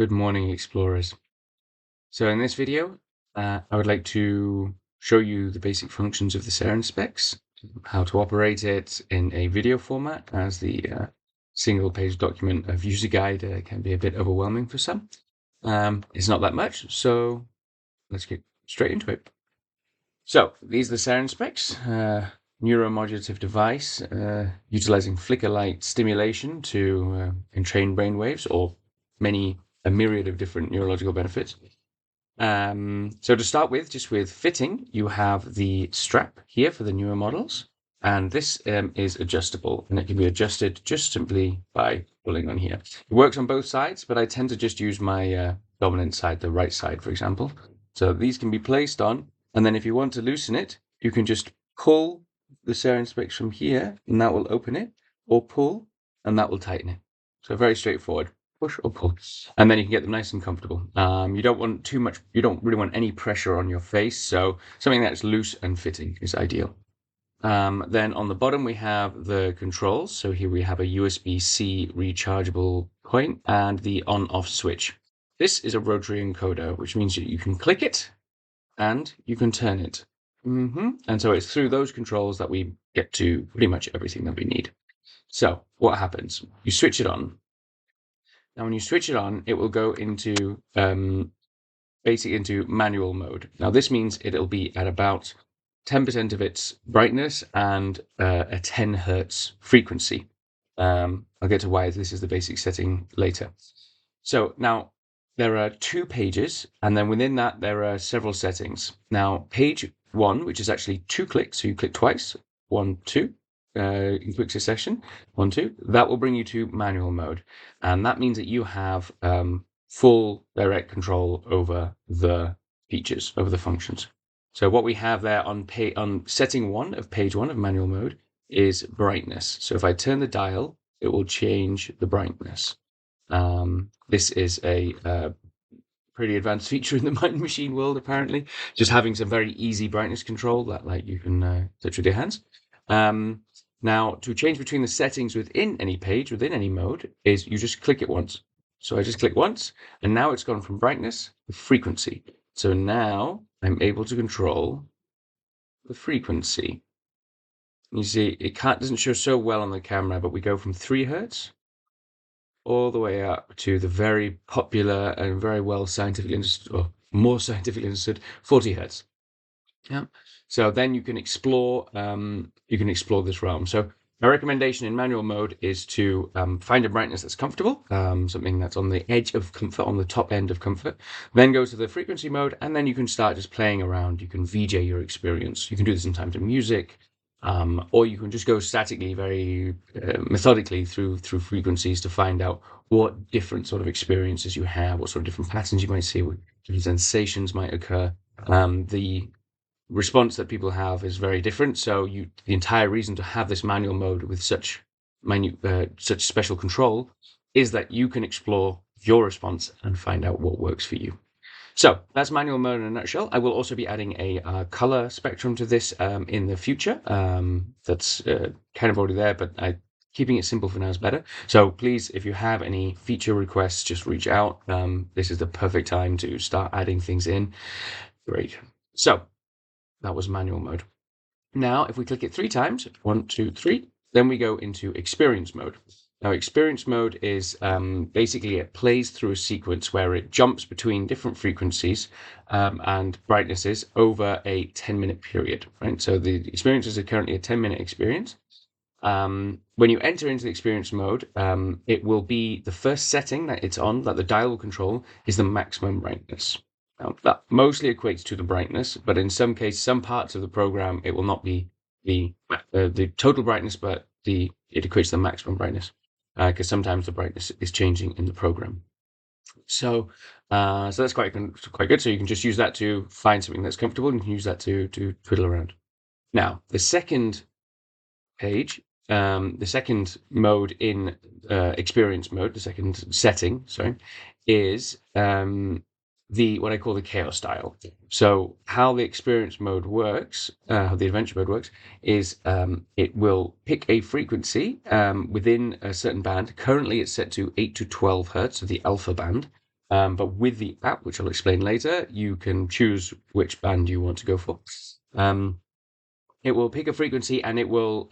Good morning, explorers. So in this video, I would like to show you the basic functions of the SerenSpecs, how to operate it in a video format, as the single-page document of user guide can be a bit overwhelming for some. It's not that much, so let's get straight into it. So these are the SerenSpecs, neuromodulative device utilizing flicker light stimulation to entrain brainwaves or a myriad of different neurological benefits. So to start with, just with fitting, you have the strap here for the newer models, and this is adjustable, and it can be adjusted just simply by pulling on here. It works on both sides, but I tend to just use my dominant side, the right side, for example. So these can be placed on, and then if you want to loosen it, you can just pull the SerenSpecs from here, and that will open it, or pull, and that will tighten it. So very straightforward. Push or pull, and then you can get them nice and comfortable. You don't want too much, you don't really want any pressure on your face, so something that's loose and fitting is ideal. Then on the bottom we have the controls. So here we have a USB-C rechargeable point and the on-off switch. This is a rotary encoder, which means that you can click it and you can turn it. And so it's through those controls that we get to pretty much everything that we need. So what happens? You switch it on. Now, when you switch it on, it will go into basically into manual mode. Now, this means it'll be at about 10% of its brightness and a 10 hertz frequency. I'll get to why this is the basic setting later. So now there are 2 pages, and then within that there are several settings. Now, page 1, which is actually 2 clicks, so you click twice, 1, 2. In quick succession, 1, 2, that will bring you to manual mode. And that means that you have full direct control over the features, over the functions. So what we have there on setting 1 of page 1 of manual mode is brightness. So if I turn the dial, it will change the brightness. This is a pretty advanced feature in the mind machine world, apparently. Just having some very easy brightness control that you can touch with your hands. Now, to change between the settings within any page, within any mode, is you just click it once. So I just click once, and now it's gone from brightness to frequency. So now I'm able to control the frequency. You see, it doesn't show so well on the camera, but we go from 3 hertz all the way up to the very popular and very well scientifically understood, or more scientifically understood, 40 hertz. Yeah. So then you can explore this realm. So my recommendation in manual mode is to find a brightness that's comfortable, something that's on the edge of comfort, on the top end of comfort. Then go to the frequency mode, and then you can start just playing around. You can VJ your experience. You can do this in time to music, or you can just go statically, very methodically through frequencies to find out what different sort of experiences you have, what sort of different patterns you might see, what different sensations might occur. The response that people have is very different. So the entire reason to have this manual mode with such special control is that you can explore your response and find out what works for you. So that's manual mode in a nutshell. I will also be adding a color spectrum to this in the future. That's kind of already there, but keeping it simple for now is better. So please, if you have any feature requests, just reach out. This is the perfect time to start adding things in. Great. So that was manual mode. Now, if we click it 3 times, 1, 2, 3, then we go into experience mode. Now, experience mode is basically it plays through a sequence where it jumps between different frequencies and brightnesses over a 10-minute period, right? So the experiences are currently a 10-minute experience. When you enter into the experience mode, it will be the first setting that it's on, that the dial will control, is the maximum brightness. Now, that mostly equates to the brightness, but in some cases, some parts of the program, it will not be the total brightness, but it equates to the maximum brightness, because sometimes the brightness is changing in the program. So that's quite good. So you can just use that to find something that's comfortable, and you can use that to twiddle around. Now, the second page, the second mode in experience mode, the second setting, is what I call the chaos dial. So how the experience mode works, how the adventure mode works, is it will pick a frequency within a certain band. Currently, it's set to 8 to 12 hertz, so the alpha band. But with the app, which I'll explain later, you can choose which band you want to go for. It will pick a frequency and it will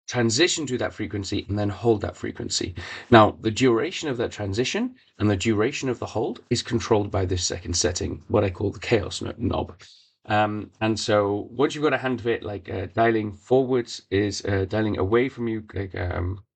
transition to that frequency and then hold that frequency. Now, the duration of that transition and the duration of the hold is controlled by this second setting, what I call the chaos knob. And so once you've got a hand of it, like dialing forwards is dialing away from you. Like,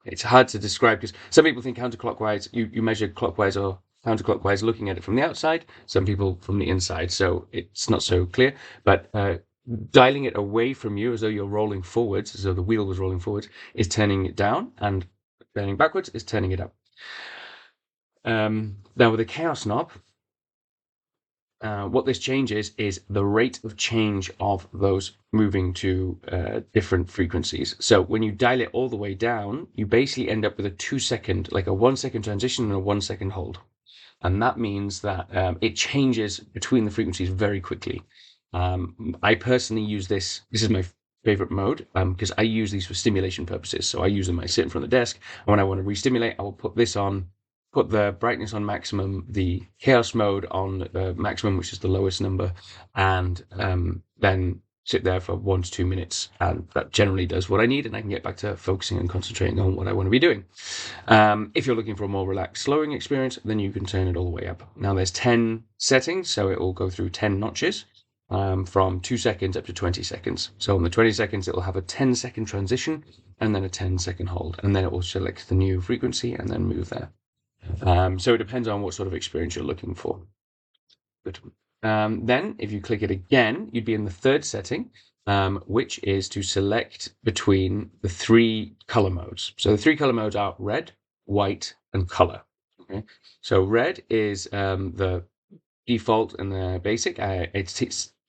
it's hard to describe because some people think counterclockwise, you measure clockwise or counterclockwise looking at it from the outside, some people from the inside. So it's not so clear, but dialing it away from you as though you're rolling forwards, as though the wheel was rolling forwards, is turning it down, and turning backwards is turning it up. Now with the chaos knob, what this changes is the rate of change of those moving to different frequencies. So when you dial it all the way down, you basically end up with a 2-second, like a 1-second transition and a 1-second hold. And that means that it changes between the frequencies very quickly. I personally use this. This is my favorite mode because I use these for stimulation purposes. So I use them. I sit in front of the desk, and when I want to re-stimulate, I will put this on, put the brightness on maximum, the chaos mode on maximum, which is the lowest number, and then sit there for 1 to 2 minutes, and that generally does what I need, and I can get back to focusing and concentrating on what I want to be doing. If you're looking for a more relaxed slowing experience, then you can turn it all the way up. Now there's 10 settings, so it will go through 10 notches. From 2 seconds up to 20 seconds. So on the 20 seconds, it will have a 10-second transition and then a 10-second hold. And then it will select the new frequency and then move there. So it depends on what sort of experience you're looking for. Good. Then if you click it again, you'd be in the third setting, which is to select between the 3 color modes. So the 3 color modes are red, white, and color. Okay. So red is the default and the basic.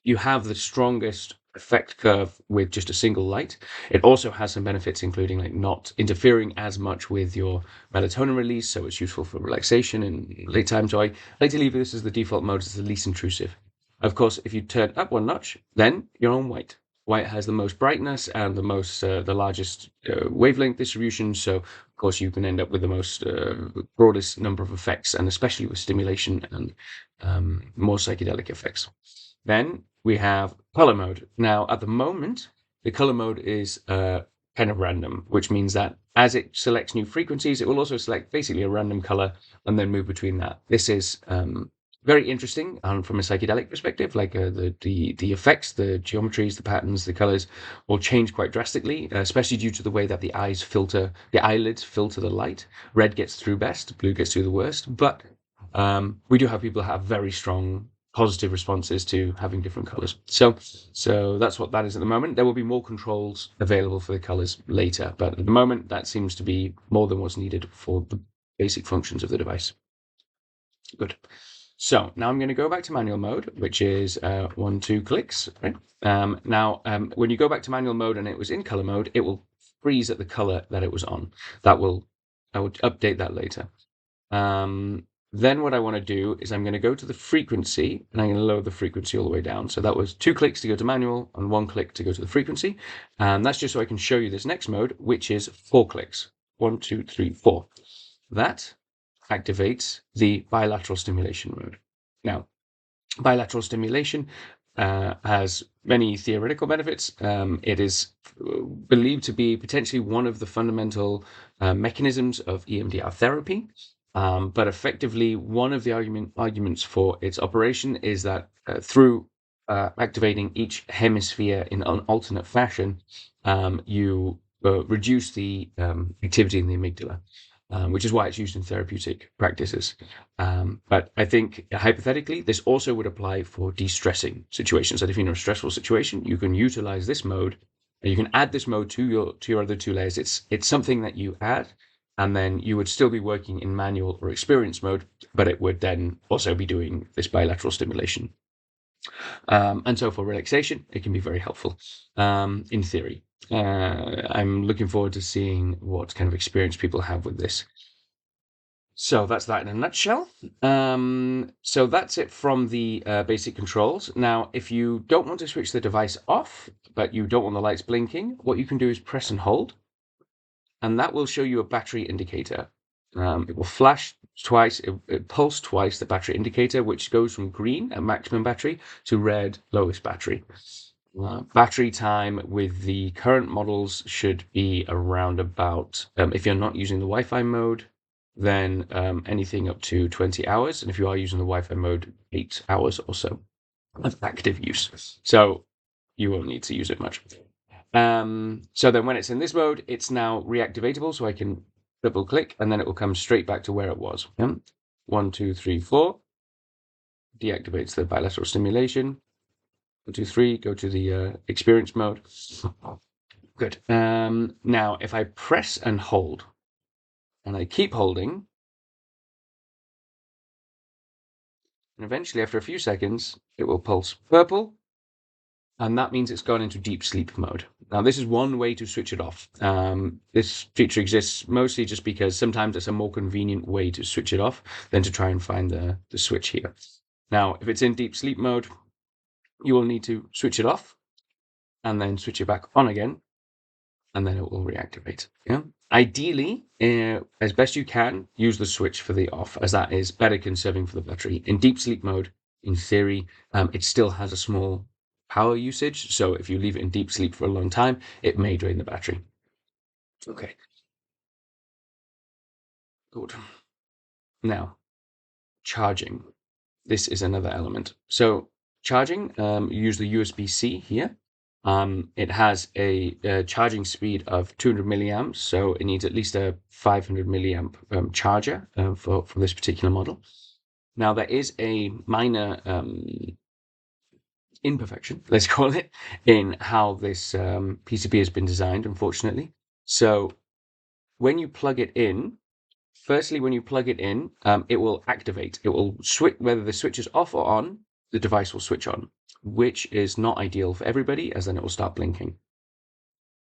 You have the strongest effect curve with just a single light. It also has some benefits, including like not interfering as much with your melatonin release, so it's useful for relaxation and late time. So I like to leave this as the default mode, it's the least intrusive. Of course, if you turn up 1 notch, then you're on white. White has the most brightness and the largest wavelength distribution. So of course you can end up with the most broadest number of effects, and especially with stimulation and more psychedelic effects. Then we have color mode. Now, at the moment, the color mode is kind of random, which means that as it selects new frequencies, it will also select basically a random color and then move between that. This is very interesting from a psychedelic perspective. Like the effects, the geometries, the patterns, the colors will change quite drastically, especially due to the way that the eyelids filter the light. Red gets through best, blue gets through the worst. But we do have people that have very strong positive responses to having different colors. So that's what that is at the moment. There will be more controls available for the colors later, but at the moment that seems to be more than what's needed for the basic functions of the device. Good. So now I'm going to go back to manual mode, which is 1, 2 clicks. Right? Now, when you go back to manual mode and it was in color mode, it will freeze at the color that it was on. I will update that later. Then what I want to do is I'm going to go to the frequency, and I'm going to lower the frequency all the way down. So that was 2 clicks to go to manual and 1 click to go to the frequency. And that's just so I can show you this next mode, which is 4 clicks. 1, 2, 3, 4. That activates the bilateral stimulation mode. Now, bilateral stimulation has many theoretical benefits. It is believed to be potentially one of the fundamental mechanisms of EMDR therapy. But effectively, one of the arguments for its operation is that through activating each hemisphere in an alternate fashion, you reduce the activity in the amygdala, which is why it's used in therapeutic practices. But I think hypothetically, this also would apply for de-stressing situations. That if you're in a stressful situation, you can utilize this mode. You can add this mode to your other 2 layers. It's something that you add, and then you would still be working in manual or experience mode, but it would then also be doing this bilateral stimulation. And so for relaxation, it can be very helpful in theory. I'm looking forward to seeing what kind of experience people have with this. So that's that in a nutshell. So that's it from the basic controls. Now, if you don't want to switch the device off, but you don't want the lights blinking, what you can do is press and hold, and that will show you a battery indicator. It will flash twice, it pulse twice the battery indicator, which goes from green at maximum battery to red lowest battery. Battery time with the current models should be around about, if you're not using the Wi-Fi mode, then anything up to 20 hours. And if you are using the Wi-Fi mode, 8 hours or so of active use. So you won't need to use it much. So then when it's in this mode, it's now reactivatable. So I can double click and then it will come straight back to where it was. 1, 2, 3, 4. Deactivates the bilateral stimulation. 1, 2, 3, go to the experience mode. Good. Now, if I press and hold, and I keep holding, and eventually after a few seconds, it will pulse purple, and that means it's gone into deep sleep mode. Now, this is one way to switch it off. This feature exists mostly just because sometimes it's a more convenient way to switch it off than to try and find the switch here. Now, if it's in deep sleep mode, you will need to switch it off and then switch it back on again, and then it will reactivate. Yeah. Ideally, as best you can, use the switch for the off, as that is better conserving for the battery. In deep sleep mode, in theory, it still has a small power usage, so if you leave it in deep sleep for a long time, it may drain the battery. Okay. Good. Now, charging. This is another element. So charging, use the USB-C here. It has a charging speed of 200 milliamps, so it needs at least a 500 milliamp charger for this particular model. Now, there is a minor imperfection, let's call it, in how this PCB has been designed, unfortunately. So when you plug it in, firstly, when you plug it in, it will activate. It will switch, whether the switch is off or on, the device will switch on, which is not ideal for everybody, as then it will start blinking.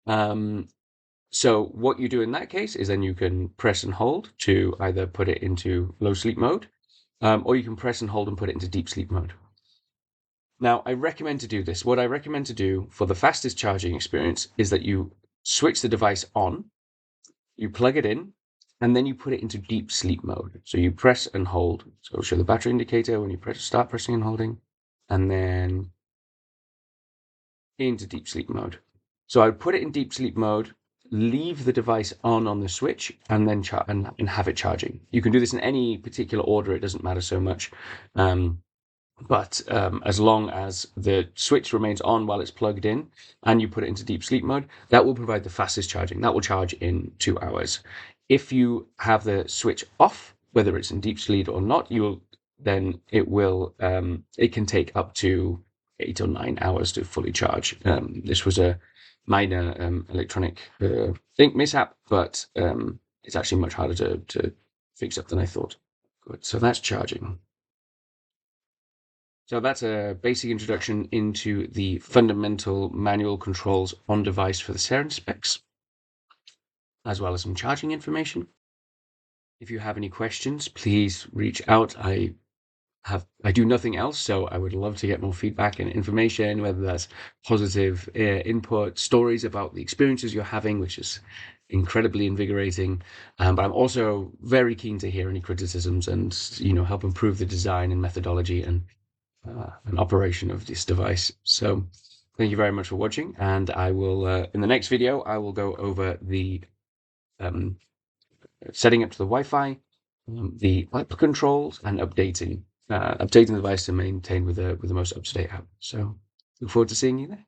So what you do in that case is then you can press and hold to either put it into low sleep mode, or you can press and hold and put it into deep sleep mode. Now, I recommend to do this. What I recommend to do for the fastest charging experience is that you switch the device on, you plug it in, and then you put it into deep sleep mode. So you press and hold. So it'll show the battery indicator when you start pressing and holding, and then into deep sleep mode. So I would put it in deep sleep mode, leave the device on the switch, and then and have it charging. You can do this in any particular order. It doesn't matter so much. But as long as the switch remains on while it's plugged in and you put it into deep sleep mode, that will provide the fastest charging. That will charge in 2 hours. If you have the switch off, whether it's in deep sleep or not, it can take up to 8 or 9 hours to fully charge. This was a minor electronic mishap, but it's actually much harder to fix up than I thought. Good, so that's charging. So that's a basic introduction into the fundamental manual controls on device for the SerenSpecs, as well as some charging information. If you have any questions, please reach out. I do nothing else, so I would love to get more feedback and information, whether that's positive input, stories about the experiences you're having, which is incredibly invigorating. But I'm also very keen to hear any criticisms and help improve the design and methodology and an operation of this device. So thank you very much for watching, and I will in the next video I will go over the setting up to the Wi-Fi, the app controls, and updating the device to maintain with the most up-to-date app. So look forward to seeing you there.